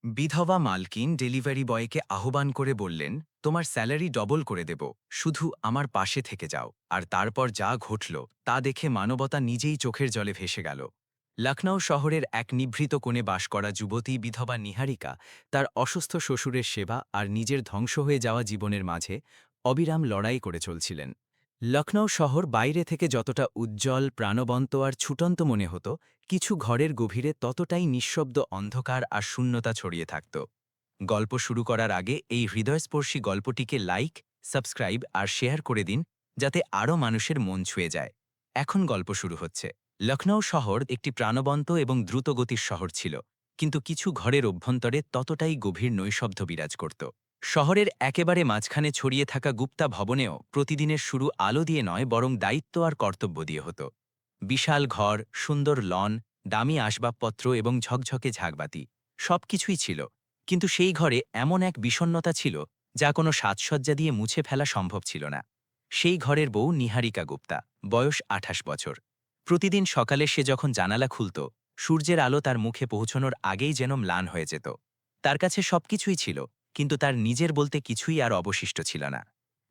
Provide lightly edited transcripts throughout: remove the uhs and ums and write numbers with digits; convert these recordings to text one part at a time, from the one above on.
বিধবা মালকিন ডেলিভারি বয়কে আহ্বান করে বললেন, তোমার স্যালারি ডবল করে দেব, শুধু আমার পাশে থেকে যাও। আর তারপর যা ঘটল তা দেখে মানবতা নিজেই চোখের জলে ভেসে গেল। লখনৌ শহরের এক নিভৃত কোণে বাস করা যুবতী বিধবা নিহারিকা তার অসুস্থ শ্বশুরের সেবা আর নিজের ধ্বংস হয়ে যাওয়া জীবনের মাঝে অবিরাম লড়াই করে চলছিলেন। লখনৌ শহর বাইরে থেকে যতটা উজ্জ্বল, প্রাণবন্ত আর ছুটন্ত মনে হতো, কিছু ঘরের গভীরে ততটাই নিঃশব্দ অন্ধকার আর শূন্যতা ছড়িয়ে থাকত। গল্প শুরু করার আগে এই হৃদয়স্পর্শী গল্পটিকে লাইক, সাবস্ক্রাইব আর শেয়ার করে দিন, যাতে আরও মানুষের মন ছুঁয়ে যায়। এখন গল্প শুরু হচ্ছে। লখনৌ শহর একটি প্রাণবন্ত এবং দ্রুতগতির শহর ছিল, কিন্তু কিছু ঘরের অভ্যন্তরে ততটাই গভীর নৈশব্দ বিরাজ করত। শহরের একেবারে মাঝখানে ছড়িয়ে থাকা গুপ্তা ভবনেও প্রতিদিনের শুরু আলো দিয়ে নয়, বরং দায়িত্ব আর কর্তব্য দিয়ে হতো। বিশাল ঘর, সুন্দর লন, দামি আসবাবপত্র এবং ঝকঝকে ঝাঁকবাতি সবকিছুই ছিল, কিন্তু সেই ঘরে এমন এক বিষণ্ণতা ছিল যা কোনো সাজসজ্জা দিয়ে মুছে ফেলা সম্ভব ছিল না। সেই ঘরের বউ নিহারিকা গুপ্তা, বয়স ২৮ বছর। প্রতিদিন সকালে সে যখন জানালা খুলত, সূর্যের আলো তার মুখে পৌঁছনোর আগেই যেন ম্লান হয়ে যেত। তার কাছে সবকিছুই ছিল, কিন্তু তার নিজের বলতে কিছুই আর অবশিষ্ট ছিল না।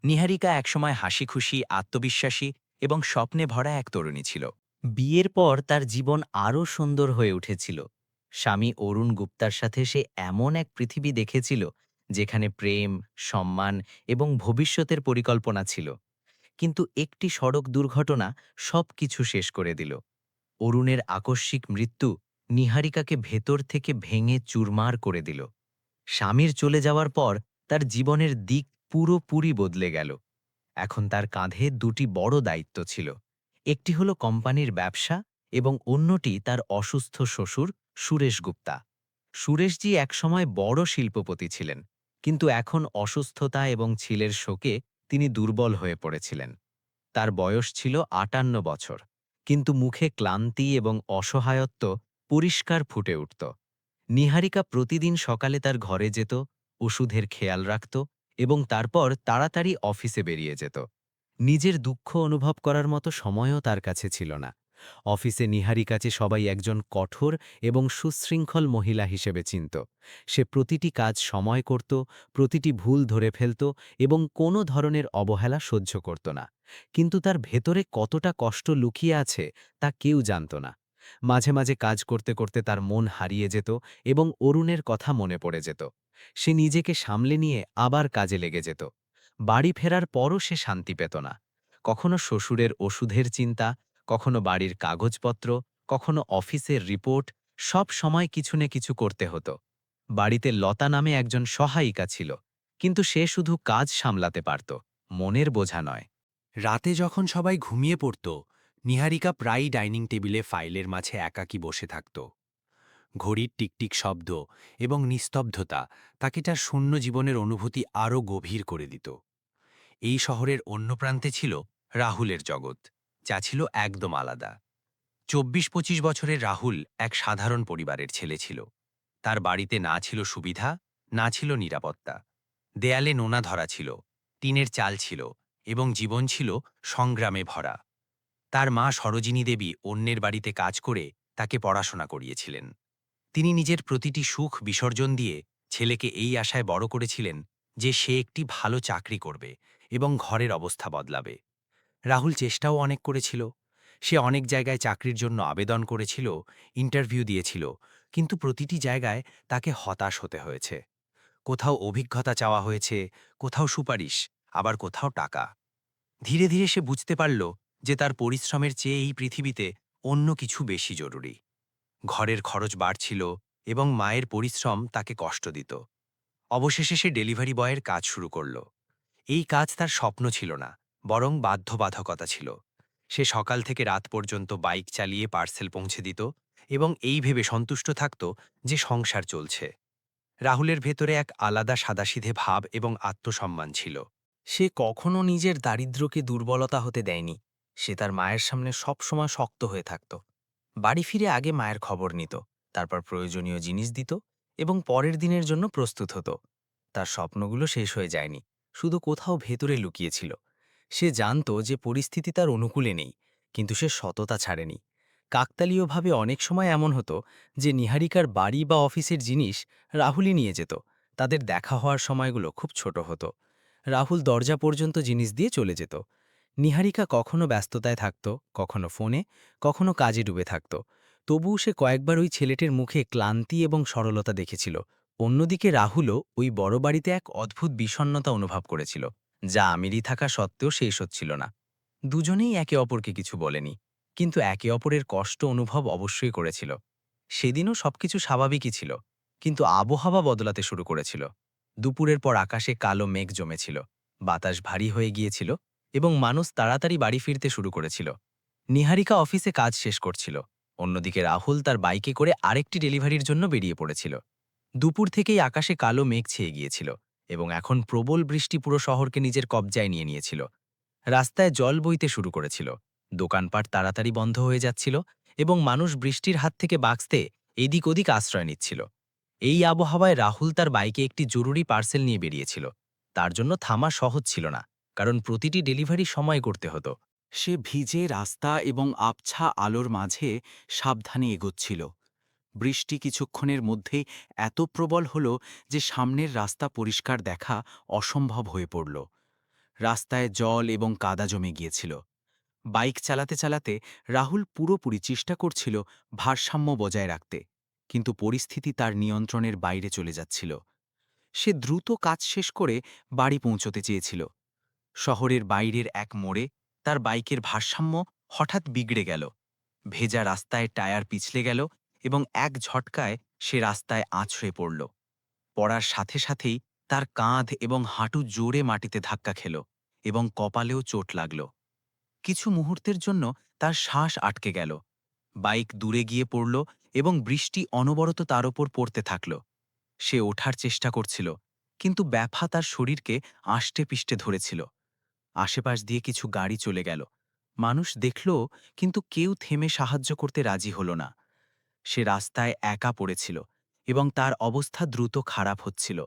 নিহারিকা একসময় হাসিখুশি, আত্মবিশ্বাসী এবং স্বপ্নে ভরা এক তরুণী ছিল। বিয়ের পর তার জীবন আরও সুন্দর হয়ে উঠেছিল। স্বামী অরুণ গুপ্তার সাথে সে এমন এক পৃথিবী দেখেছিল যেখানে প্রেম, সম্মান এবং ভবিষ্যতের পরিকল্পনা ছিল। কিন্তু একটি সড়ক দুর্ঘটনা সব কিছু শেষ করে দিল। অরুণের আকস্মিক মৃত্যু নিহারিকাকে ভেতর থেকে ভেঙে চুরমার করে দিল। স্বামীর চলে যাওয়ার পর তার জীবনের দিক পুরোপুরি বদলে গেল। এখন তার কাঁধে দুটি বড় দায়িত্ব ছিল। একটি হলো কোম্পানির ব্যবসা এবং অন্যটি তার অসুস্থ শ্বশুর সুরেশ গুপ্তা। সুরেশজি একসময় বড় শিল্পপতি ছিলেন, কিন্তু এখন অসুস্থতা এবং ছেলের শোকে তিনি দুর্বল হয়ে পড়েছিলেন। তার বয়স ছিল ৫৮ বছর, কিন্তু মুখে ক্লান্তি এবং অসহায়ত্ব পরিষ্কার ফুটে উঠত। নিহারিকা প্রতিদিন সকালে তার ঘরে যেত, ওষুধের খেয়াল রাখত এবং তারপর তাড়াতাড়ি অফিসে বেরিয়ে যেত। নিজের দুঃখ অনুভব করার মতো সময়ও তার কাছে ছিল না। অফিসে নিহারিকাকে সবাই একজন কঠোর এবং সুশৃঙ্খল মহিলা হিসেবে চিনত। সে প্রতিটি কাজ সময় করত, প্রতিটি ভুল ধরে ফেলত এবং কোনো ধরনের অবহেলা সহ্য করত না। কিন্তু তার ভেতরে কতটা কষ্ট লুকিয়ে আছে তা কেউ জানত না। মাঝে মাঝে কাজ করতে করতে তার মন হারিয়ে যেত এবং অরুণের কথা মনে পড়ে যেত। সে নিজেকে সামলে নিয়ে আবার কাজে লেগে যেত। বাড়ি ফেরার পরও সে শান্তি পেত না। কখনো শ্বশুরের ওষুধের চিন্তা, কখনো বাড়ির কাগজপত্র, কখনো অফিসের রিপোর্ট, সব সময় কিছু না কিছু করতে হতো। বাড়িতে লতা নামে একজন সহায়িকা ছিল, কিন্তু সে শুধু কাজ সামলাতে পারত, মনের বোঝা নয়। রাতে যখন সবাই ঘুমিয়ে পড়ত, নিহারিকা প্রায়ই ডাইনিং টেবিলে ফাইলের মাঝে একাকী বসে থাকত। ঘড়ির টিকটিক শব্দ এবং নিস্তব্ধতা তাকে তার শূন্য জীবনের অনুভূতি আরও গভীর করে দিত। এই শহরের অন্য প্রান্তে ছিল রাহুলের জগৎ, যা ছিল একদম আলাদা। ২৪-২৫ বছরের রাহুল এক সাধারণ পরিবারের ছেলে ছিল। তার বাড়িতে না ছিল সুবিধা, না ছিল নিরাপত্তা। দেয়ালে নোনা ধরা ছিল, টিনের চাল ছিল এবং জীবন ছিল সংগ্রামে ভরা। তার মা সরোজিনী দেবী অন্যের বাড়িতে কাজ করে তাকে পড়াশোনা করিয়েছিলেন। তিনি নিজের প্রতিটি সুখ বিসর্জন দিয়ে ছেলেকে এই আশায় বড় করেছিলেন যে সে একটি ভালো চাকরি করবে এবং ঘরের অবস্থা বদলাবে। রাহুল চেষ্টাও অনেক করেছিল। সে অনেক জায়গায় চাকরির জন্য আবেদন করেছিল, ইন্টারভিউ দিয়েছিল, কিন্তু প্রতিটি জায়গায় তাকে হতাশ হতে হয়েছে। কোথাও অভিজ্ঞতা চাওয়া হয়েছে, কোথাও সুপারিশ, আবার কোথাও টাকা। ধীরে ধীরে সে বুঝতে পারল যে তার পরিশ্রমের চেয়ে এই পৃথিবীতে অন্য কিছু বেশি জরুরি। ঘরের খরচ বাড়ছিল এবং মায়ের পরিশ্রম তাকে কষ্ট দিত। অবশেষে সে ডেলিভারি বয়ের কাজ শুরু করল। এই কাজ তার স্বপ্ন ছিল না, বরং বাধ্যবাধকতা ছিল। সে সকাল থেকে রাত পর্যন্ত বাইক চালিয়ে পার্সেল পৌঁছে দিত এবং এই ভেবে সন্তুষ্ট থাকত যে সংসার চলছে। রাহুলের ভেতরে এক আলাদা সাদাসিধে ভাব এবং আত্মসম্মান ছিল। সে কখনো নিজের দারিদ্র্যকে দুর্বলতা হতে দেয়নি। সে তার মায়ের সামনে সবসময় শক্ত হয়ে থাকত। বাড়ি ফিরে আগে মায়ের খবর নিত, তারপর প্রয়োজনীয় জিনিস দিত এবং পরের দিনের জন্য প্রস্তুত হতো। তার স্বপ্নগুলো শেষ হয়ে যায়নি, শুধু কোথাও ভেতরে লুকিয়েছিল। সে জানত যে পরিস্থিতি তার অনুকূলে নেই, কিন্তু সে সততা ছাড়েনি। কাকতালীয়ভাবে অনেক সময় এমন হতো যে নিহারিকার বাড়ি বা অফিসের জিনিস রাহুলই নিয়ে যেত। তাদের দেখা হওয়ার সময়গুলো খুব ছোট হতো। রাহুল দরজা পর্যন্ত জিনিস দিয়ে চলে যেত। নিহারিকা কখনো ব্যস্ততায় থাকত, কখনো ফোনে, কখনো কাজে ডুবে থাকত। তবুও সে কয়েকবার ওই ছেলেটির মুখে ক্লান্তি এবং সরলতা দেখেছিল। অন্যদিকে রাহুলও ওই বড় বাড়িতে এক অদ্ভুত বিষণ্ণতা অনুভব করেছিল, যা আমিরই থাকা সত্ত্বেও শেষ হচ্ছিল না। দুজনেই একে অপরকে কিছু বলেনি, কিন্তু একে অপরের কষ্ট অনুভব অবশ্যই করেছিল। সেদিনও সবকিছু স্বাভাবিকই ছিল, কিন্তু আবহাওয়া বদলাতে শুরু করেছিল। দুপুরের পর আকাশে কালো মেঘ জমেছিল, বাতাস ভারী হয়ে গিয়েছিল এবং মানুষ তাড়াতাড়ি বাড়ি ফিরতে শুরু করেছিল। নিহারিকা অফিসে কাজ শেষ করছিল, অন্যদিকে রাহুল তার বাইকে করে আরেকটি ডেলিভারির জন্য বেরিয়ে পড়েছিল। দুপুর থেকেই আকাশে কালো মেঘ ছেয়ে গিয়েছিল এবং এখন প্রবল বৃষ্টি পুরো শহরকে নিজের কবজায় নিয়ে নিয়েছিল। রাস্তায় জল বইতে শুরু করেছিল, দোকানপাট তাড়াতাড়ি বন্ধ হয়ে যাচ্ছিল এবং মানুষ বৃষ্টির হাত থেকে বাঁচতে এদিক ওদিক আশ্রয় নিচ্ছিল। এই আবহাওয়ায় রাহুল তার বাইকে একটি জরুরি পার্সেল নিয়ে বেরিয়েছিল। তার জন্য থামা সহজ ছিল না, কারণ প্রতিটি ডেলিভারি সময় করতে হতো। সে ভিজে রাস্তা এবং আবছা আলোর মাঝে সাবধানে এগোচ্ছিল। বৃষ্টি কিছুক্ষণের মধ্যেই এত প্রবল হল যে সামনের রাস্তা পরিষ্কার দেখা অসম্ভব হয়ে পড়ল। রাস্তায় জল এবং কাদা জমে গিয়েছিল। বাইক চালাতে চালাতে রাহুল পুরোপুরি চেষ্টা করছিল ভারসাম্য বজায় রাখতে, কিন্তু পরিস্থিতি তার নিয়ন্ত্রণের বাইরে চলে যাচ্ছিল। সে দ্রুত কাজ শেষ করে বাড়ি পৌঁছতে চেয়েছিল। শহরের বাইরের এক মোড়ে তার বাইকের ভারসাম্য হঠাৎ বিগড়ে গেল। ভেজা রাস্তায় টায়ার পিছলে গেল এবং এক ঝটকায় সে রাস্তায় আছড়ে পড়ল। পড়ার সাথে সাথেই তার কাঁধ এবং হাঁটু জোরে মাটিতে ধাক্কা খেল এবং কপালেও চোট লাগল। কিছু মুহূর্তের জন্য তার শ্বাস আটকে গেল। বাইক দূরে গিয়ে পড়ল এবং বৃষ্টি অনবরত তার ওপর পড়তে থাকল। সে ওঠার চেষ্টা করছিল, কিন্তু ব্যথা তার শরীরকে আষ্টেপৃষ্টে ধরেছিল। আশেপাশ দিয়ে কিছু গাড়ি চলে গেল, মানুষ দেখল, কিন্তু কেউ থেমে সাহায্য করতে রাজি হল না। সে রাস্তায় একা পড়েছিল এবং তার অবস্থা দ্রুত খারাপ হচ্ছিল।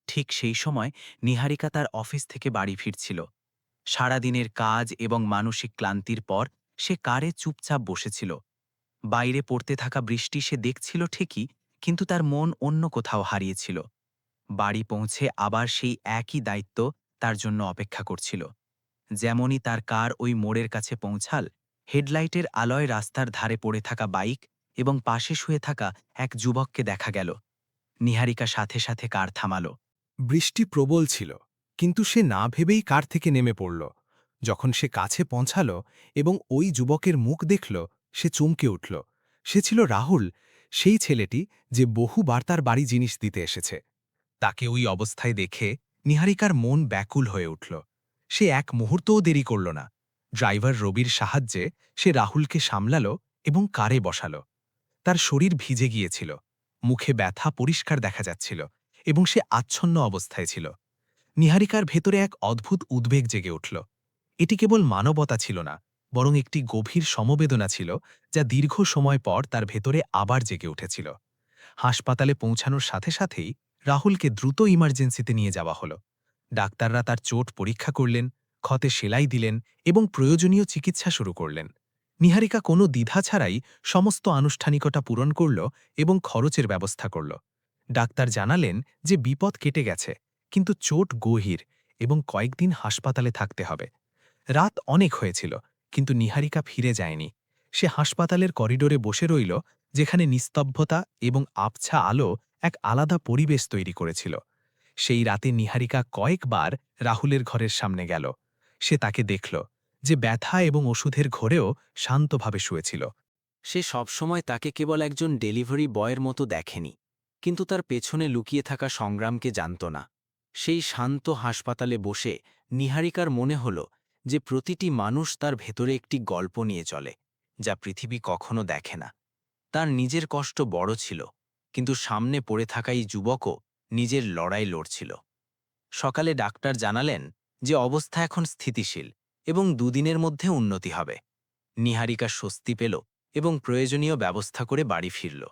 ঠিক সেই সময় নিহারিকা তার অফিস থেকে বাড়ি ফিরছিল। সারাদিনের কাজ এবং মানসিক ক্লান্তির পর সে কারে চুপচাপ বসেছিল। বাইরে পড়তে থাকা বৃষ্টি সে দেখছিল ঠিকই, কিন্তু তার মন অন্য কোথাও হারিয়েছিল। বাড়ি পৌঁছে আবার সেই একই দায়িত্ব তার জন্য অপেক্ষা করছিল। যেমনই তার কার ওই মোড়ের কাছে পৌঁছাল, হেডলাইটের আলোয় রাস্তার ধারে পড়ে থাকা বাইক এবং পাশে শুয়ে থাকা এক যুবককে দেখা গেল। নিহারিকা সাথে সাথে কার থামাল। বৃষ্টি প্রবল ছিল, কিন্তু সে না ভেবেই কার থেকে নেমে পড়ল। যখন সে কাছে পৌঁছাল এবং ওই যুবকের মুখ দেখল, সে চমকে উঠল। সে ছিল রাহুল, সেই ছেলেটি যে বহুবার তার বাড়ি জিনিস দিতে এসেছে। তাকে ওই অবস্থায় দেখে নিহারিকার মন ব্যাকুল হয়ে উঠল। সে এক মুহূর্তও দেরি করল না। ড্রাইভার রবির সাহায্যে সে রাহুলকে সামলাল এবং কারে বসাল। তার শরীর ভিজে গিয়েছিল, মুখে ব্যথা পরিষ্কার দেখা যাচ্ছিল এবং সে আচ্ছন্ন অবস্থায় ছিল। নিহারিকার ভেতরে এক অদ্ভুত উদ্বেগ জেগে উঠল। এটি কেবল মানবতা ছিল না, বরং একটি গভীর সমবেদনা ছিল, যা দীর্ঘ সময় পর তার ভেতরে আবার জেগে উঠেছিল। হাসপাতালে পৌঁছানোর সাথে সাথেই রাহুলকে দ্রুত ইমার্জেন্সিতে নিয়ে যাওয়া হলো। ডাক্তাররা তার চোট পরীক্ষা করলেন, ক্ষতে সেলাই দিলেন এবং প্রয়োজনীয় চিকিৎসা শুরু করলেন। নিহারিকা কোনো দ্বিধা ছাড়াই সমস্ত আনুষ্ঠানিকতা পূরণ করল এবং খরচের ব্যবস্থা করল। ডাক্তার জানালেন যে বিপদ কেটে গেছে, কিন্তু চোট গভীর এবং কয়েকদিন হাসপাতালে থাকতে হবে। রাত অনেক হয়েছিল, কিন্তু নিহারিকা ফিরে যায়নি। সে হাসপাতালের করিডোরে বসে রইল, যেখানে নিস্তব্ধতা এবং আবছা আলো এক আলাদা পরিবেশ তৈরি করেছিল। সেই রাতে নিহারিকা কয়েকবার রাহুলের ঘরের সামনে গেল। সে তাকে দেখল, যে ব্যথা এবং ওষুধের ঘরেও শান্তভাবে শুয়েছিল। সে সবসময় তাকে কেবল একজন ডেলিভারি বয়ের মতো দেখেনি, কিন্তু তার পেছনে লুকিয়ে থাকা সংগ্রামকে জানত না। সেই শান্ত হাসপাতালে বসে নিহারিকার মনে হল যে প্রতিটি মানুষ তার ভেতরে একটি গল্প নিয়ে চলে, যা পৃথিবী কখনো দেখে না। তার নিজের কষ্ট বড় ছিল, কিন্তু সামনে পড়ে থাকা এই যুবকও নিজের লড়াই লড়ছিল। সকালে ডাক্তার জানালেন যে অবস্থা এখন স্থিতিশীল এবং দুদিনের মধ্যে উন্নতি হবে। নিহারিকা স্বস্তি পেল এবং প্রয়োজনীয় ব্যবস্থা করে বাড়ি ফিরল।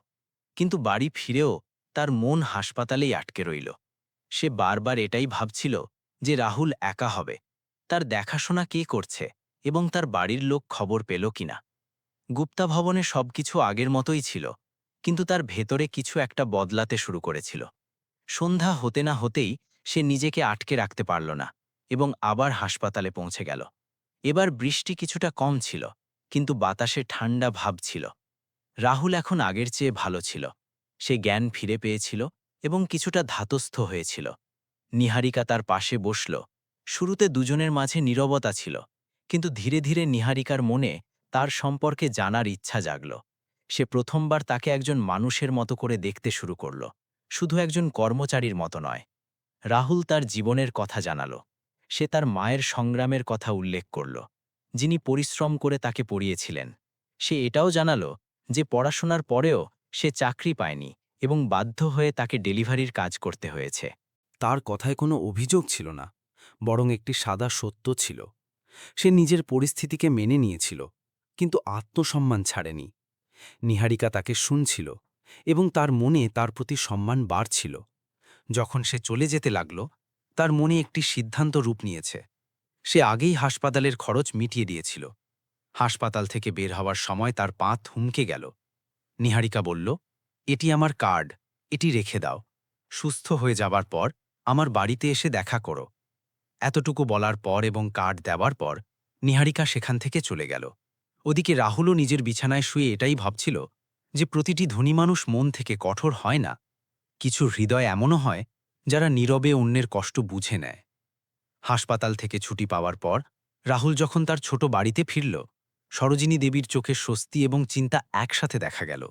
কিন্তু বাড়ি ফিরেও তার মন হাসপাতালেই আটকে রইল। সে বারবার এটাই ভাবছিল যে রাহুল একা হবে, তার দেখাশোনা কে করছে এবং তার বাড়ির লোক খবর পেল কিনা। গুপ্তা ভবনে সবকিছু আগের মতোই ছিল, কিন্তু তার ভেতরে কিছু একটা বদলাতে শুরু করেছিল। সন্ধ্যা হতে না হতেই সে নিজেকে আটকে রাখতে পারল না এবং আবার হাসপাতালে পৌঁছে গেল। এবার বৃষ্টি কিছুটা কম ছিল, কিন্তু বাতাসে ঠান্ডা ভাব ছিল। রাহুল এখন আগের চেয়ে ভালো ছিল। সে জ্ঞান ফিরে পেয়েছিল এবং কিছুটা ধাতস্থ হয়েছিল। নিহারিকা তার পাশে বসল। শুরুতে দুজনের মাঝে নীরবতা ছিল, কিন্তু ধীরে ধীরে নিহারিকার মনে তার সম্পর্কে জানার ইচ্ছা জাগল। সে প্রথমবার তাকে একজন মানুষের মতো করে দেখতে শুরু করল, শুধু একজন কর্মচারীর মতো নয়। রাহুল তার জীবনের কথা জানালো। সে তার মায়ের সংগ্রামের কথা উল্লেখ করল, যিনি পরিশ্রম করে তাকে পড়িয়েছিলেন। সে এটাও জানালো যে পড়াশোনার পরেও সে চাকরি পায়নি এবং বাধ্য হয়ে তাকে ডেলিভারির কাজ করতে হয়েছে। তার কথায় কোনো অভিযোগ ছিল না, বরং একটি সাদা সত্য ছিল। সে নিজের পরিস্থিতিকে মেনে নিয়েছিল, কিন্তু আত্মসম্মান ছাড়েনি। নিহারিকা তাকে শুনছিল এবং তার মনে তার প্রতি সম্মান বাড়ছিল। যখন সে চলে যেতে লাগল, তার মনে একটি সিদ্ধান্ত রূপ নিয়েছে। সে আগেই হাসপাতালের খরচ মিটিয়ে দিয়েছিল। হাসপাতাল থেকে বের হওয়ার সময় তার পা থমকে গেল। নিহারিকা বলল, এটি আমার কার্ড, এটি রেখে দাও। সুস্থ হয়ে যাবার পর আমার বাড়িতে এসে দেখা করো। এতটুকু বলার পর এবং কার্ড দেওয়ার পর নিহারিকা সেখান থেকে চলে গেল। ওদিকে রাহুলও নিজের বিছানায় শুয়ে এটাই ভাবছিল যে প্রতিটি ধনী মানুষ মন থেকে কঠোর হয় না। কিছু হৃদয় এমনও হয় যারা নীরবে অন্যের কষ্ট বুঝে নেয়। হাসপাতাল থেকে ছুটি পাওয়ার পর রাহুল যখন তার ছোট বাড়িতে ফিরল, সরোজিনী দেবীর চোখে স্বস্তি এবং চিন্তা একসাথে দেখা গেল।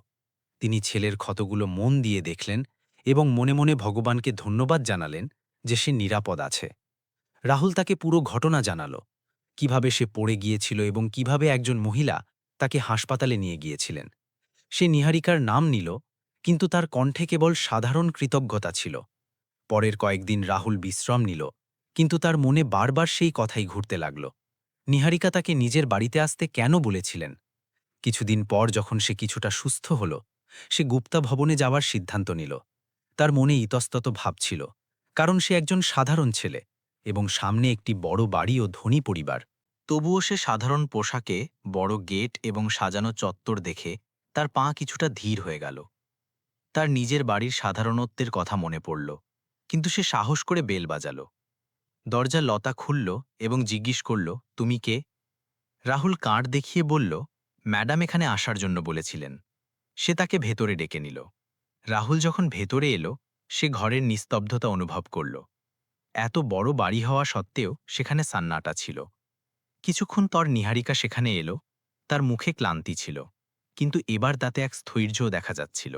তিনি ছেলের ক্ষতগুলো মন দিয়ে দেখলেন এবং মনে মনে ভগবানকে ধন্যবাদ জানালেন যে সে নিরাপদ আছে। রাহুল তাকে পুরো ঘটনা জানাল, কিভাবে সে পড়ে গিয়েছিল এবং কিভাবে একজন মহিলা তাকে হাসপাতালে নিয়ে গিয়েছিলেন। সে নিহারিকার নাম নিল, কিন্তু তার কণ্ঠে কেবল সাধারণ কৃতজ্ঞতা ছিল। পরের কয়েকদিন রাহুল বিশ্রাম নিল, কিন্তু তার মনে বারবার সেই কথাই ঘুরতে লাগল। নিহারিকা তাকে নিজের বাড়িতে আসতে কেন বলেছিলেন? কিছুদিন পর যখন সে কিছুটা সুস্থ হল, সে গুপ্তা ভবনে যাওয়ার সিদ্ধান্ত নিল। তার মনে ইতস্তত ভাব ছিল, কারণ সে একজন সাধারণ ছেলে এবং সামনে একটি বড় বাড়ি ও ধনী পরিবার। তবুও সে সাধারণ পোশাকে, বড় গেট এবং সাজানো চত্বর দেখে তার পা কিছুটা ধীর হয়ে গেল। তার নিজের বাড়ির সাধারণত্বের কথা মনে পড়ল, কিন্তু সে সাহস করে বেল বাজাল। দরজা লতা খুলল এবং জিজ্ঞেস করল, তুমি কে? রাহুল কার্ড দেখিয়ে বলল, ম্যাডাম এখানে আসার জন্য বলেছিলেন। সে তাকে ভেতরে ডেকে নিল। রাহুল যখন ভেতরে এলো, সে ঘরের নিস্তব্ধতা অনুভব করল। এত বড় বাড়ি হওয়া সত্ত্বেও সেখানে সান্নাটা ছিল। কিছুক্ষণ পর নিহারিকা সেখানে এলো। তার মুখে ক্লান্তি ছিল, কিন্তু এবার তাতে এক স্থৈর্যও দেখা যাচ্ছিল।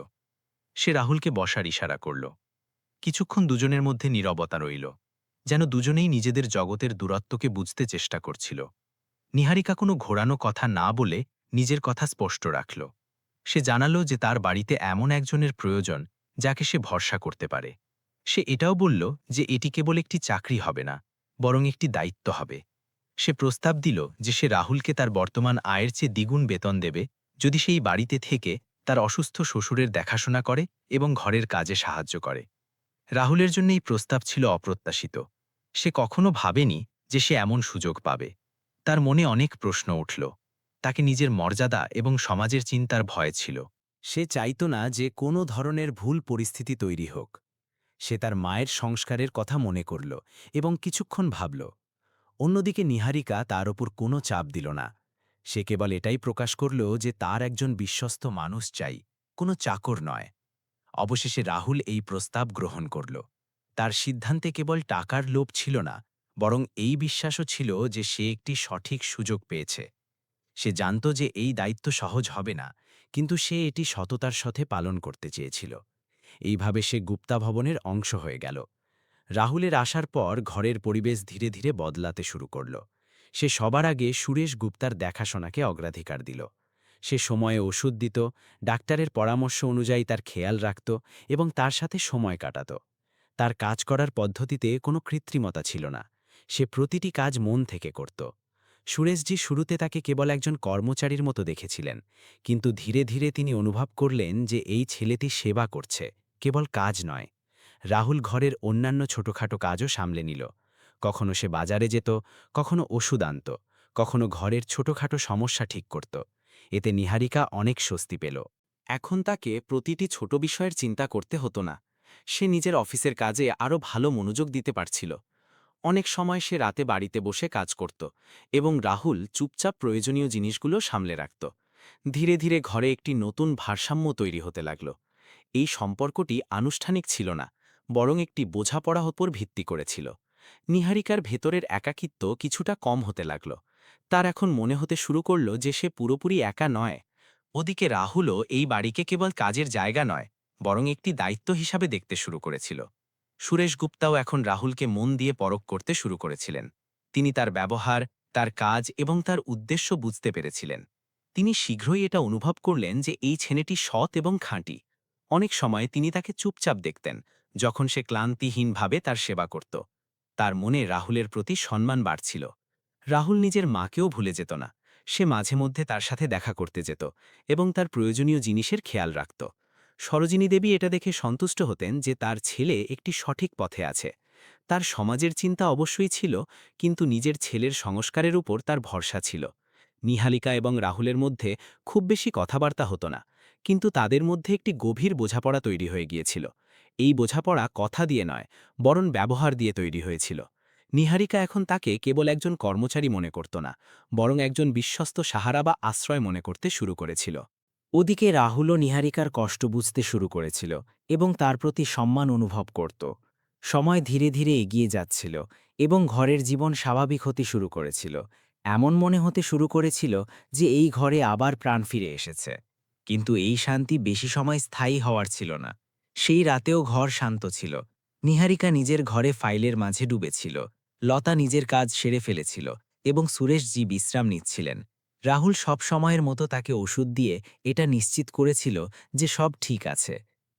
সে রাহুলকে বসার ইশারা করল। কিছুক্ষণ দুজনের মধ্যে নীরবতা রইল, যেন দুজনেই নিজেদের জগতের দূরত্বকে বুঝতে চেষ্টা করছিল। নিহারিকা কোনো ঘোরানো কথা না বলে নিজের কথা স্পষ্ট রাখল। সে জানালো যে তার বাড়িতে এমন একজনের প্রয়োজন যাকে সে ভরসা করতে পারে। সে এটাও বলল যে এটি কেবল একটি চাকরি হবে না, বরং একটি দায়িত্ব হবে। সে প্রস্তাব দিল যে সে রাহুলকে তার বর্তমান আয়ের চেয়ে দ্বিগুণ বেতন দেবে যদি সেই বাড়িতে থেকে তার অসুস্থ শ্বশুরের দেখাশোনা করে এবং ঘরের কাজে সাহায্য করে। রাহুলের জন্য এই প্রস্তাব ছিল অপ্রত্যাশিত। সে কখনো ভাবেনি যে সে এমন সুযোগ পাবে। তার মনে অনেক প্রশ্ন উঠল। তাকে নিজের মর্যাদা এবং সমাজের চিন্তার ভয় ছিল। সে চাইত না যে কোনো ধরনের ভুল পরিস্থিতি তৈরি হোক। সে তার মায়ের সংস্কারের কথা মনে করল এবং কিছুক্ষণ ভাবল। অন্যদিকে নিহারিকা তার ওপর কোনো চাপ দিল না। সে কেবল এটাই প্রকাশ করল যে তার একজন বিশ্বস্ত মানুষ চাই, কোনো চাকর নয়। অবশেষে রাহুল এই প্রস্তাব গ্রহণ করল। তার সিদ্ধান্তে কেবল টাকার লোভ ছিল না, বরং এই বিশ্বাসও ছিল যে সে একটি সঠিক সুযোগ পেয়েছে। সে জানত যে এই দায়িত্ব সহজ হবে না, কিন্তু সে এটি সততার সাথে পালন করতে চেয়েছিল। এইভাবে সে গুপ্তা ভবনের অংশ হয়ে গেল। রাহুলের আসার পর ঘরের পরিবেশ ধীরে ধীরে বদলাতে শুরু করল। সে সবার আগে সুরেশ গুপ্তার দেখাশোনাকে অগ্রাধিকার দিল। সে সময়ে ওষুধ দিত, ডাক্তারের পরামর্শ অনুযায়ী তার খেয়াল রাখত এবং তার সাথে সময় কাটাত। তার কাজ করার পদ্ধতিতে কোনো কৃত্রিমতা ছিল না। সে প্রতিটি কাজ মন থেকে করত। সুরেশজি শুরুতে তাকে কেবল একজন কর্মচারীর মতো দেখেছিলেন, কিন্তু ধীরে ধীরে তিনি অনুভব করলেন যে এই ছেলেটি সেবা করছে, কেবল কাজ নয়। রাহুল ঘরের অন্যান্য ছোটখাটো কাজও সামলে নিল। কখনো সে বাজারে যেত, কখনো ওষুধ আনত, কখনো ঘরের ছোটখাটো সমস্যা ঠিক করত। এতে নিহারিকা অনেক স্বস্তি পেল। এখন তাকে প্রতিটি ছোট বিষয়ের চিন্তা করতে হতো না। সে নিজের অফিসের কাজে আরও ভালো মনোযোগ দিতে পারছিল। অনেক সময় সে রাতে বাড়িতে বসে কাজ করত এবং রাহুল চুপচাপ প্রয়োজনীয় জিনিসগুলো সামলে রাখত। ধীরে ধীরে ঘরে একটি নতুন ভারসাম্য তৈরি হতে লাগল। এই সম্পর্কটি আনুষ্ঠানিক ছিল না, বরং একটি বোঝাপড়ার ওপর ভিত্তি করেছিল। নিহারিকার ভেতরের একাকিত্ব কিছুটা কম হতে লাগল। তার এখন মনে হতে শুরু করল যে সে পুরোপুরি একা নয়। ওদিকে রাহুলও এই বাড়িকে কেবল কাজের জায়গা নয়, বরং একটি দায়িত্ব হিসাবে দেখতে শুরু করেছিল। সুরেশ গুপ্তাও এখন রাহুলকে মন দিয়ে পরখ করতে শুরু করেছিলেন। তিনি তার ব্যবহার, তার কাজ এবং তার উদ্দেশ্য বুঝতে পেরেছিলেন। তিনি শীঘ্রই এটা অনুভব করলেন যে এই ছেলেটি সৎ এবং খাঁটি। অনেক সময় তিনি তাকে চুপচাপ দেখতেন, যখন সে ক্লান্তিহীনভাবে তার সেবা করত। তার মনে রাহুলের প্রতি সম্মান বাড়ছিল। রাহুল নিজের মাকেও ভুলে যেত না। সে মাঝে মধ্যে তার সাথে দেখা করতে যেত এবং তার প্রয়োজনীয় জিনিসের খেয়াল রাখত। সরোজিনী দেবী এটা দেখে সন্তুষ্ট হতেন যে তার ছেলে একটি সঠিক পথে আছে। তার সমাজের চিন্তা অবশ্যই ছিল, কিন্তু নিজের ছেলের সংস্কারের উপর তার ভরসা ছিল। নিহালিকা এবং রাহুলের মধ্যে খুব বেশি কথাবার্তা হতো না, কিন্তু তাদের মধ্যে একটি গভীর বোঝাপড়া তৈরি হয়ে গিয়েছিল। এই বোঝাপড়া কথা দিয়ে নয়, বরং ব্যবহার দিয়ে তৈরি হয়েছিল। নিহারিকা এখন তাকে কেবল একজন কর্মচারী মনে করত না, বরং একজন বিশ্বস্ত সাহারা বা আশ্রয় মনে করতে শুরু করেছিল। ওদিকে রাহুলও নিহারিকার কষ্ট বুঝতে শুরু করেছিল এবং তার প্রতি সম্মান অনুভব করত। সময় ধীরে ধীরে এগিয়ে যাচ্ছিল এবং ঘরের জীবন স্বাভাবিক হতে শুরু করেছিল। এমন মনে হতে শুরু করেছিল যে এই ঘরে আবার প্রাণ ফিরে এসেছে। কিন্তু এই শান্তি বেশি সময় স্থায়ী হওয়ার ছিল না। সেই রাতেও ঘর শান্ত ছিল। নিহারিকা নিজের ঘরে ফাইলের মাঝে ডুবেছিল। লতা নিজের কাজ সেরে ফেলেছিল এবং সুরেশজি বিশ্রাম নিচ্ছিলেন। রাহুল সব সময়ের মতো তাকে ওষুধ দিয়ে এটা নিশ্চিত করেছিল যে সব ঠিক আছে।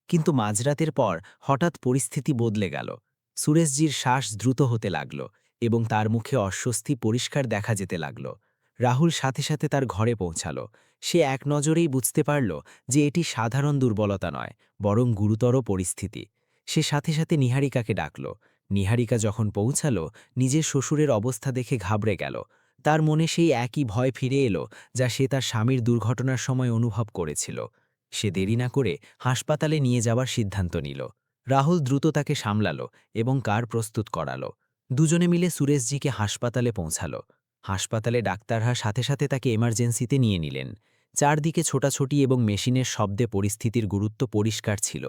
কিন্তু মাঝরাতের পর হঠাৎ পরিস্থিতি বদলে গেল। সুরেশজির শ্বাস দ্রুত হতে লাগল এবং তার মুখে অস্বস্তি পরিষ্কার দেখা যেতে লাগল। রাহুল সাথে সাথে তার ঘরে পৌঁছাল। সে এক নজরেই বুঝতে পারল যে এটি সাধারণ দুর্বলতা নয়, বরং গুরুতর পরিস্থিতি। সে সাথে সাথে নিহারিকাকে ডাকল। নিহারিকা যখন পৌঁছাল, নিজের শ্বশুরের অবস্থা দেখে ঘাবড়ে গেল। তার মনে সেই একই ভয় ফিরে এলো যা সে তার স্বামীর দুর্ঘটনার সময় অনুভব করেছিল। সে দেরি না করে হাসপাতালে নিয়ে যাওয়ার সিদ্ধান্ত নিল। রাহুল দ্রুত তাকে সামলালো এবং কার প্রস্তুত করালো। দুজনে মিলে সুরেশজিকে হাসপাতালে পৌঁছালো। হাসপাতালে ডাক্তাররা সাথে সাথে তাকে এমার্জেন্সিতে নিয়ে নিলেন। চারদিকে ছোটাছুটি এবং মেশিনের শব্দে পরিস্থিতির গুরুত্ব পরিষ্কার ছিল।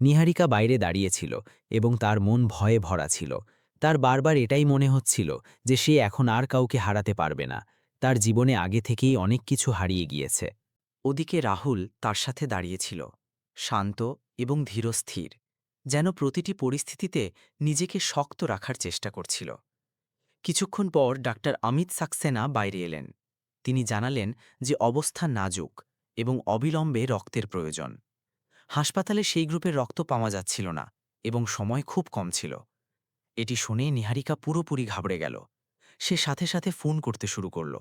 নিহারিকা বাইরে দাঁড়িয়েছিল এবং তার মন ভয়ে ভরা ছিল। তার বারবার এটাই মনে হচ্ছিল যে সে এখন আর কাউকে হারাতে পারবে না। তার জীবনে আগে থেকেই অনেক কিছু হারিয়ে গিয়েছে। ওদিকে রাহুল তার সাথে দাঁড়িয়েছিল, শান্ত এবং ধীরস্থির, যেন প্রতিটি পরিস্থিতিতে নিজেকে শক্ত রাখার চেষ্টা করছিল। কিছুক্ষণ পর ডাক্তার অমিত সাক্সেনা বাইরে এলেন। তিনি জানালেন যে অবস্থা নাজুক এবং অবিলম্বে রক্তের প্রয়োজন। হাসপাতালে সেই গ্রুপের রক্ত পাওয়া যাচ্ছিল না এবং সময় খুব কম ছিল। এটি শুনে নিহারিকা পুরোপুরি ঘাবড়ে গেল। সে সাথে সাথে ফোন করতে শুরু করল,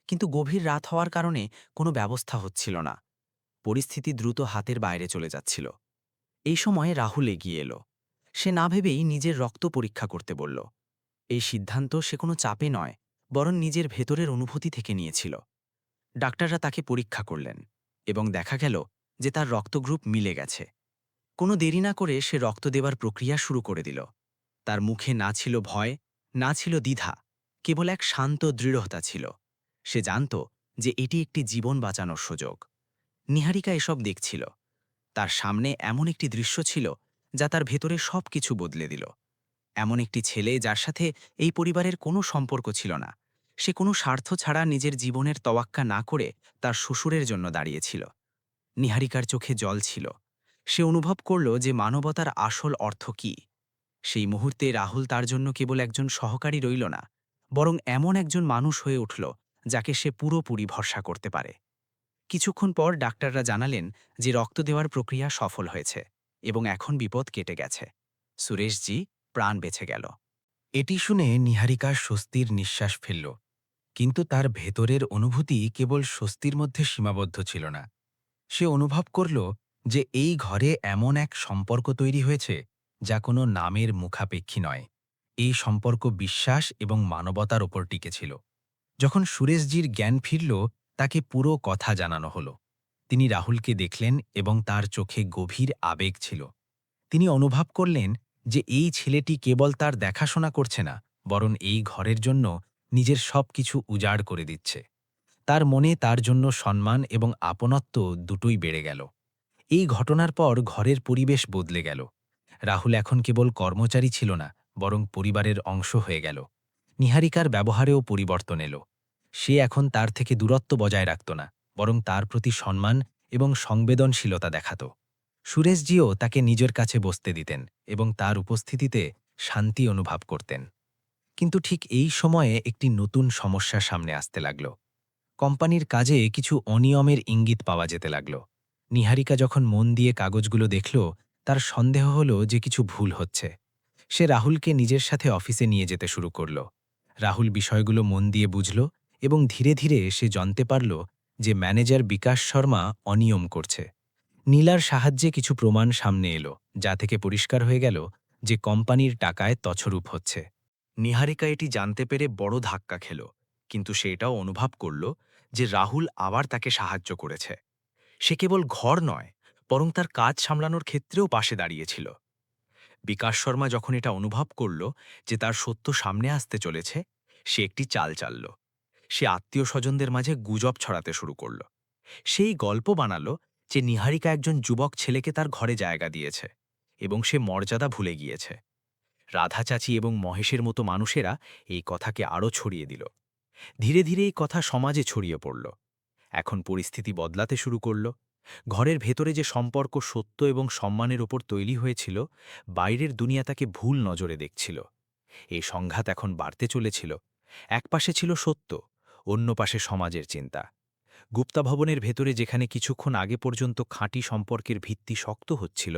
কিন্তু গভীর রাত হওয়ার কারণে কোনো ব্যবস্থা হচ্ছিল না। পরিস্থিতি দ্রুত হাতের বাইরে চলে যাচ্ছিল। এই সময়ে রাহুল এগিয়ে এলো। সে না ভেবেই নিজের রক্ত পরীক্ষা করতে বলল। এই সিদ্ধান্ত সে কোনো চাপে নয়, বরং নিজের ভেতরের অনুভূতি থেকে নিয়েছিল। ডাক্তাররা তাকে পরীক্ষা করলেন এবং দেখা গেল যে তার রক্তগ্রুপ মিলে গেছে। কোনো দেরি না করে সে রক্ত দেবার প্রক্রিয়া শুরু করে দিল। তার মুখে না ছিল ভয়, না ছিল দ্বিধা, কেবল এক শান্ত দৃঢ়তা ছিল। সে জানত যে এটি একটি জীবন বাঁচানোর সুযোগ। নিহারিকা এসব দেখছিল। তার সামনে এমন একটি দৃশ্য ছিল যা তার ভেতরে সব কিছু বদলে দিল। এমন একটি ছেলে যার সাথে এই পরিবারের কোনো সম্পর্ক ছিল না। সে কোনো স্বার্থ ছাড়া নিজের জীবনের তোয়াক্কা না করে তার শ্বশুরের জন্য দাঁড়িয়েছিল। নিহারিকার চোখে জল ছিল। সে অনুভব করল যে মানবতার আসল অর্থ কী। সেই মুহূর্তে রাহুল তার জন্য কেবল একজন সহকারী রইল না, বরং এমন একজন মানুষ হয়ে উঠল যাকে সে পুরোপুরি ভরসা করতে পারে। কিছুক্ষণ পর ডাক্তাররা জানালেন যে রক্ত দেওয়ার প্রক্রিয়া সফল হয়েছে এবং এখন বিপদ কেটে গেছে। সুরেশজি প্রাণ বেঁচে গেল। এটি শুনে নিহারিকা স্বস্তির নিঃশ্বাস ফেলল, কিন্তু তার ভেতরের অনুভূতি কেবল স্বস্তির মধ্যে সীমাবদ্ধ ছিল না। সে অনুভব করল যে এই ঘরে এমন এক সম্পর্ক তৈরি হয়েছে যা কোনো নামের মুখাপেক্ষী নয়। এই সম্পর্ক বিশ্বাস এবং মানবতার ওপর টিকে ছিল। যখন সুরেশজির জ্ঞান ফিরল, তাকে পুরো কথা জানানো হলো। তিনি রাহুলকে দেখলেন এবং তার চোখে গভীর আবেগ ছিল। তিনি অনুভব করলেন যে এই ছেলেটি কেবল তার দেখাশোনা করছে না, বরং এই ঘরের জন্য নিজের সবকিছু উজাড় করে দিচ্ছে। তার মনে তার জন্য সম্মান এবং আপনত্ব দুটোই বেড়ে গেল। এই ঘটনার পর ঘরের পরিবেশ বদলে গেল। রাহুল এখন কেবল কর্মচারী ছিল না, বরং পরিবারের অংশ হয়ে গেল। নিহারিকার ব্যবহারেও পরিবর্তন এলো। সে এখন তার থেকে দূরত্ব বজায় রাখত না, বরং তার প্রতি সম্মান এবং সংবেদনশীলতা দেখাত। সুরেশজিও তাকে নিজের কাছে বসতে দিতেন এবং তার উপস্থিতিতে শান্তি অনুভব করতেন। কিন্তু ঠিক এই সময়ে একটি নতুন সমস্যা সামনে আসতে লাগল। কোম্পানির কাজে কিছু অনিয়মের ইঙ্গিত পাওয়া যেতে লাগল। নিহারিকা যখন মন দিয়ে কাগজগুলো দেখল, তার সন্দেহ হলো যে কিছু ভুল হচ্ছে। সে রাহুলকে নিজের সাথে অফিসে নিয়ে যেতে শুরু করল। রাহুল বিষয়গুলো মন দিয়ে বুঝল এবং ধীরে ধীরে সে জানতে পারল যে ম্যানেজার বিকাশ শর্মা অনিয়ম করছে। নীলার সাহায্যে কিছু প্রমাণ সামনে এলো, যা থেকে পরিষ্কার হয়ে গেল যে কোম্পানির টাকায় তছরূপ হচ্ছে। নিহারিকা এটি জানতে পেরে বড় ধাক্কা খেল, কিন্তু সে এটাও অনুভব করল যে রাহুল আবার তাকে সাহায্য করেছে। সে কেবল ঘর নয়, বরং তার কাজ সামলানোর ক্ষেত্রেও পাশে দাঁড়িয়েছিল। বিকাশ শর্মা যখন এটা অনুভব করল যে তার সত্য সামনে আসতে চলেছে, সে একটি চাল চালল। সে আত্মীয় স্বজনদের মাঝে গুজব ছড়াতে শুরু করল। সেই গল্প বানালো যে নিহারিকা একজন যুবক ছেলেকে তার ঘরে জায়গা দিয়েছে এবং সে মর্যাদা ভুলে গিয়েছে। রাধা চাচি এবং মহেশের মতো মানুষেরা এই কথাকে আরও ছড়িয়ে দিল। ধীরে ধীরে এই কথা সমাজে ছড়িয়ে পড়ল। এখন পরিস্থিতি বদলাতে শুরু করল। ঘরের ভেতরে যে সম্পর্ক সত্য এবং সম্মানের ওপর তৈরি হয়েছিল, বাইরের দুনিয়া তাকে ভুল নজরে দেখছিল। এই সংঘাত এখন বাড়তে চলেছিল। একপাশে ছিল সত্য, অন্য পাশে সমাজের চিন্তা। গুপ্তা ভবনের ভেতরে যেখানে কিছুক্ষণ আগে পর্যন্ত খাঁটি সম্পর্কের ভিত্তি শক্ত হচ্ছিল,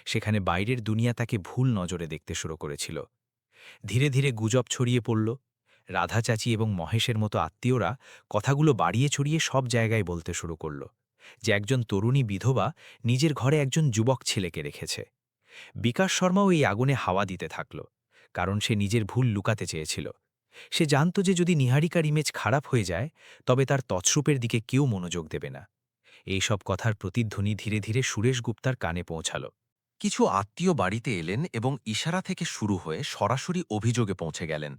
সেখানে বাইরের দুনিয়া তাকে ভুল নজরে দেখতে শুরু করেছিল। ধীরে ধীরে গুজব ছড়িয়ে পড়ল। রাধা চাচি এবং মহেশের মতো আত্মীয়রা কথাগুলো বাড়িয়ে ছড়িয়ে সব জায়গায় বলতে শুরু করল যে একজন তরুণী বিধবা নিজের ঘরে একজন যুবক ছেলেকে রেখেছে। বিকাশ শর্মাও এই আগুনে হাওয়া দিতে থাকল, কারণ সে নিজের ভুল লুকাতে চেয়েছিল। সে জানত যে যদি নিহারিকার ইমেজ খারাপ হয়ে যায়, তবে তার তছরূপের দিকে কেউ মনোযোগ দেবে না। এই সব কথার প্রতিধ্বনি ধীরে ধীরে সুরেশ গুপ্তার কানে পৌঁছাল। কিছু আত্মীয় বাড়িতে এলেন এবং ইশারা থেকে শুরু হয়ে সরাসরি অভিযোগে পৌঁছে গেলেন।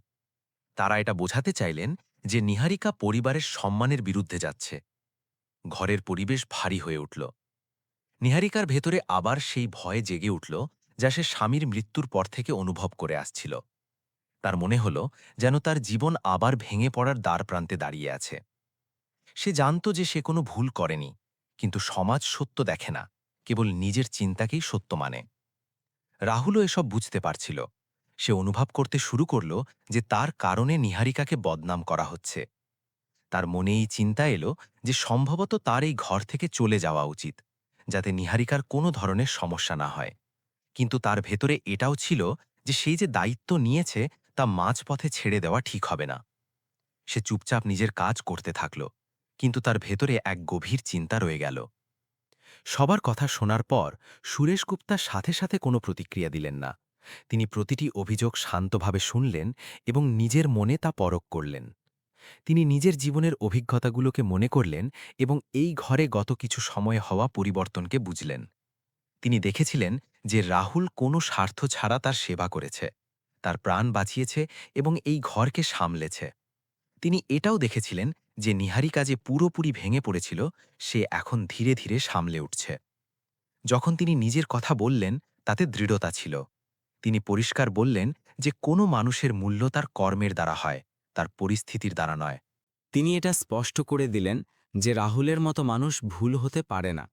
তারা এটা বোঝাতে চাইলেন যে নিহারিকা পরিবারের সম্মানের বিরুদ্ধে যাচ্ছে। ঘরের পরিবেশ ভারী হয়ে উঠল। নিহারিকার ভেতরে আবার সেই ভয় জেগে উঠল, যা সে স্বামীর মৃত্যুর পর থেকে অনুভব করে আসছিল। তার মনে হল যেন তার জীবন আবার ভেঙে পড়ার দ্বারপ্রান্তে দাঁড়িয়ে আছে। সে জানত যে সে কোনো ভুল করেনি, কিন্তু সমাজ সত্য দেখে না, কেবল নিজের চিন্তাকেই সত্য মানে। রাহুলও এসব বুঝতে পারছিল। সে অনুভব করতে শুরু করল যে তার কারণে নিহারিকাকে বদনাম করা হচ্ছে। তার মনে এই চিন্তা এলো যে সম্ভবত তার এই ঘর থেকে চলে যাওয়া উচিত, যাতে নিহারিকার কোনো ধরনের সমস্যা না হয়। কিন্তু তার ভেতরে এটাও ছিল যে সেই যে দায়িত্ব নিয়েছে তা মাঝপথে ছেড়ে দেওয়া ঠিক হবে না। সে চুপচাপ নিজের কাজ করতে থাকল, কিন্তু তার ভেতরে এক গভীর চিন্তা রয়ে গেল। সবার কথা শোনার পর সুরেশ গুপ্তা সাথে সাথে কোনো প্রতিক্রিয়া দিলেন না। তিনি প্রতিটি অভিযোগ শান্তভাবে শুনলেন এবং নিজের মনে তা পরখ করলেন। তিনি নিজের জীবনের অভিজ্ঞতাগুলোকে মনে করলেন এবং এই ঘরে গত কিছু সময়ে হওয়া পরিবর্তনকে বুঝলেন। তিনি দেখেছিলেন যে রাহুল কোনো স্বার্থ ছাড়া তার সেবা করেছে, তার প্রাণ বাঁচিয়েছে এবং এই ঘরকে সামলেছে। তিনি এটাও দেখেছিলেন যে নিহারিকা যে পুরোপুরি ভেঙে পড়েছিল, সে এখন ধীরে ধীরে সামলে উঠছে। যখন তিনি নিজের কথা বললেন, তাতে দৃঢ়তা ছিল। তিনি পরিষ্কার বললেন যে কোনো মানুষের মূল্য তার কর্মের দ্বারা হয়, তার পরিস্থিতির দ্বারা নয়। তিনি এটা স্পষ্ট করে দিলেন যে রাহুলের মতো মানুষ ভুল হতে পারে না।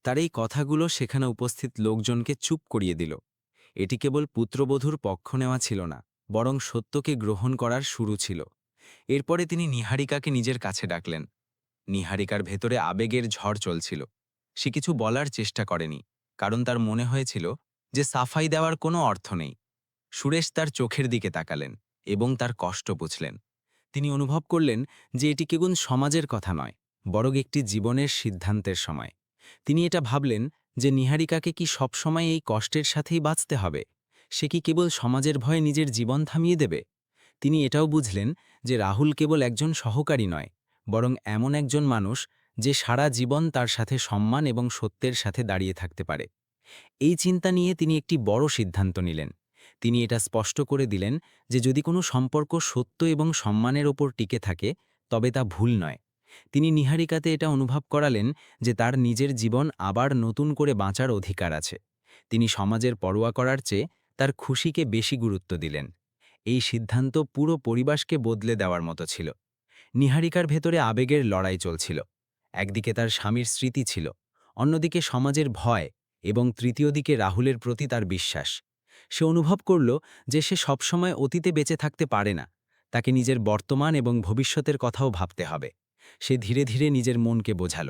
তার এই কথাগুলো সেখানে উপস্থিত লোকজনকে চুপ করিয়ে দিল। এটি কেবল পুত্রবধূর পক্ষ নেওয়া ছিল না, বরং সত্যকে গ্রহণ করার শুরু ছিল। এরপরে তিনি নিহারিকাকে নিজের কাছে ডাকলেন। নিহারিকার ভেতরে আবেগের ঝড় চলছিল। সে কিছু বলার চেষ্টা করেনি, কারণ তার মনে হয়েছিল যে সাফাই দেওয়ার কোনো অর্থ নেই। সুরেশ তার চোখের দিকে তাকালেন এবং তার কষ্ট বুঝলেন। তিনি অনুভব করলেন যে এটি কেবল সমাজের কথা নয়, বরং একটি জীবনের সিদ্ধান্তের সময়। তিনি এটা ভাবলেন যে নিহারিকাকে কি সবসময় এই কষ্টের সাথেই বাঁচতে হবে? সে কি কেবল সমাজের ভয়ে নিজের জীবন থামিয়ে দেবে? তিনি এটাও বুঝলেন যে রাহুল কেবল একজন সহকারী নয়, বরং এমন একজন মানুষ যে সারা জীবন তার সাথে সম্মান এবং সত্যের সাথে দাঁড়িয়ে থাকতে পারে। এই চিন্তা নিয়ে তিনি একটি বড় সিদ্ধান্ত নিলেন। তিনি এটা স্পষ্ট করে দিলেন যে যদি কোনো সম্পর্ক সত্য এবং সম্মানের ওপর টিকে থাকে তবে তা ভুল নয়। তিনি নিহারিকাতে এটা অনুভব করালেন যে তার নিজের জীবন আবার নতুন করে বাঁচার অধিকার আছে। তিনি সমাজের পরোয়া করার চেয়ে তার খুশিকে বেশি গুরুত্ব দিলেন। এই সিদ্ধান্ত পুরো পরিবেশকে বদলে দেওয়ার মতো ছিল। নিহারিকার ভেতরে আবেগের লড়াই চলছিল। একদিকে তার স্বামীর স্মৃতি ছিল, অন্যদিকে সমাজের ভয় এবং তৃতীয় দিকে রাহুলের প্রতি তার বিশ্বাস। সে অনুভব করল যে সে সবসময় অতীতে বেঁচে থাকতে পারে না, তাকে নিজের বর্তমান এবং ভবিষ্যতের কথাও ভাবতে হবে। সে ধীরে ধীরে নিজের মনকে বোঝাল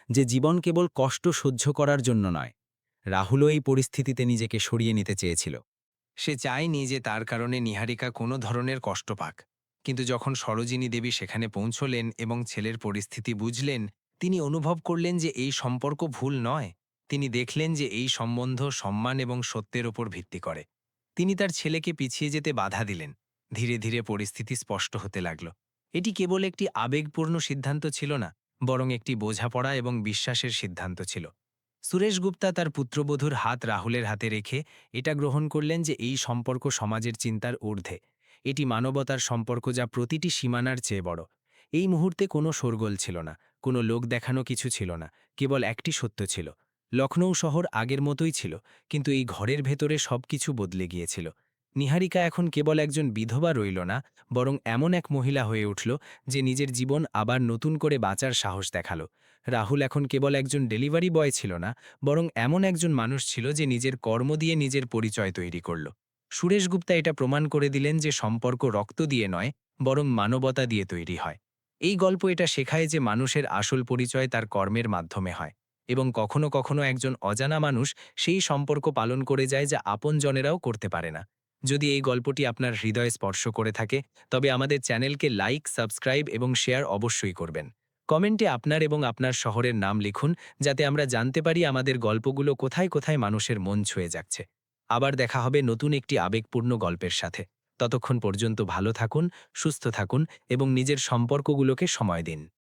যে জীবন কেবল কষ্ট সহ্য করার জন্য নয়। রাহুলও এই পরিস্থিতিতে নিজেকে সরিয়ে নিতে চেয়েছিল। সে চায়নি যে তার কারণে নিহারিকা কোনো ধরনের কষ্ট পাক। কিন্তু যখন সরোজিনী দেবী সেখানে পৌঁছলেন এবং ছেলের পরিস্থিতি বুঝলেন, তিনি অনুভব করলেন যে এই সম্পর্ক ভুল নয়। তিনি দেখলেন যে এই সম্বন্ধ সম্মান এবং সত্যের ওপর ভিত্তি করে। তিনি তার ছেলেকে পিছিয়ে যেতে বাধা দিলেন। ধীরে ধীরে পরিস্থিতি স্পষ্ট হতে লাগল। এটি কেবল একটি আবেগপূর্ণ সিদ্ধান্ত ছিল না, বরং একটি বোঝাপড়া এবং বিশ্বাসের সিদ্ধান্ত ছিল। সুরেশ গুপ্তা তার পুত্রবধূর হাত রাহুলের হাতে রেখে এটা গ্রহণ করলেন যে এই সম্পর্ক সমাজের চিন্তার ঊর্ধ্বে। এটি মানবতার সম্পর্ক যা প্রতিটি সীমানার চেয়ে বড়। এই মুহূর্তে কোনো শোরগোল ছিল না, কোনো লোক দেখানো কিছু ছিল না, কেবল একটি সত্য ছিল। লখনৌ শহর আগের মতোই ছিল, কিন্তু এই ঘরের ভেতরে সবকিছু বদলে গিয়েছিল। নিহারিকা এখন কেবল একজন বিধবা রইল না, বরং এমন এক মহিলা হয়ে উঠল যে নিজের জীবন আবার নতুন করে বাঁচার সাহস দেখালো। রাহুল এখন কেবল একজন ডেলিভারি বয় ছিল না, বরং এমন একজন মানুষ ছিল যে নিজের কর্ম দিয়ে নিজের পরিচয় তৈরি করল। সুরেশ গুপ্তা এটা প্রমাণ করে দিলেন যে সম্পর্ক রক্ত দিয়ে নয়, বরং মানবতা দিয়ে তৈরি হয়। এই গল্প এটা শেখায় যে মানুষের আসল পরিচয় তার কর্মের মাধ্যমে হয়, এবং কখনো কখনো একজন অজানা মানুষ সেই সম্পর্ক পালন করে যায় যা আপনজনেরাও করতে পারে না। যদি এই গল্পটি আপনার হৃদয়ে স্পর্শ করে থাকে, তবে আমাদের চ্যানেলকে লাইক, সাবস্ক্রাইব এবং শেয়ার অবশ্যই করবেন। কমেন্টে আপনার এবং আপনার শহরের নাম লিখুন, যাতে আমরা জানতে পারি আমাদের গল্পগুলো কোথায় কোথায় মানুষের মন ছুঁয়ে যাচ্ছে। আবার দেখা হবে নতুন একটি আবেগপূর্ণ গল্পের সাথে। ততক্ষণ পর্যন্ত ভালো থাকুন, সুস্থ থাকুন এবং নিজের সম্পর্কগুলোকে সময় দিন।